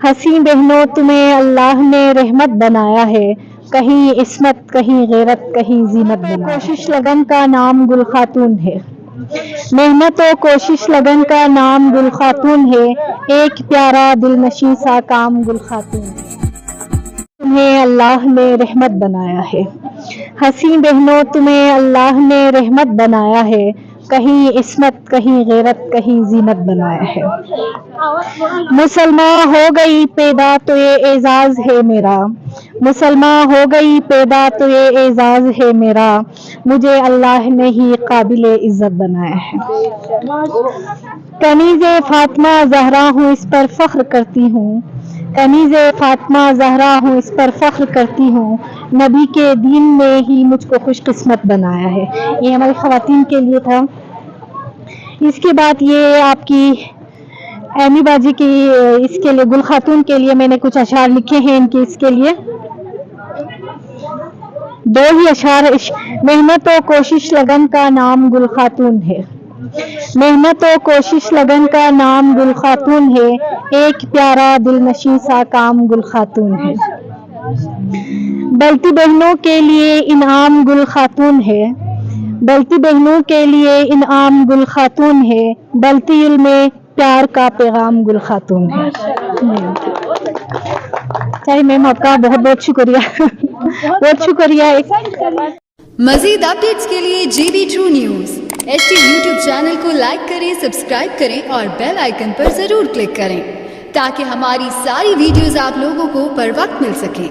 हसी बहनों तुम्हें अल्लाह ने रहमत बनाया है, कहीं इस्मत कहीं गैरत कहीं जीनत बनाया है। कोशिश लगन का नाम गुल खातून है, मेहनत और कोशिश लगन का नाम गुल खातून है, एक प्यारा दिलनशी सा काम गुल खातून है। तुम्हें अल्लाह ने रहमत बनाया है, हसी बहनों तुम्हें अल्लाह ने रहमत बनाया है, कहीं इस्मत कहीं गैरत कहीं जीनत बनाया है। मुसलमान हो गई पैदा तो ये एजाज है मेरा, मुसलमान हो गई पैदा तो ये एजाज है मेरा, मुझे अल्लाह ने ही काबिल इज्जत बनाया है। कनीज़े फातिमा ज़हरा हूँ इस पर फ़ख्र करती हूँ, कनीज़े फातिमा ज़हरा हूँ इस पर फ़ख्र करती हूँ, नबी के दीन ने ही मुझको खुशकिस्मत बनाया है। ये हमारी ख़वातीन के लिए था। इसके बाद ये आपकी एमी बाजी की, इसके लिए गुल खातून के लिए मैंने कुछ अशार लिखे हैं इनके, इसके लिए दो ही अशार। मेहनत और कोशिश लगन का नाम गुल खातून है, मेहनत और कोशिश लगन का नाम गुल खातून है, एक प्यारा दिलनशी सा काम गुल खातून है। बलती बहनों के लिए इनाम गुल खातून है, बलती बहनों के लिए इनाम गुल खातून है, बलती में प्यार का पैगाम गुल खातून है। चलिए मैम आपका बहुत बहुत शुक्रिया, बहुत शुक्रिया। मजीद अपडेट्स के लिए JB True News HD YouTube channel को लाइक करें, सब्सक्राइब करें और बेल आइकन पर जरूर क्लिक करें ताकि हमारी सारी वीडियोस आप लोगों को बर वक्त मिल सके।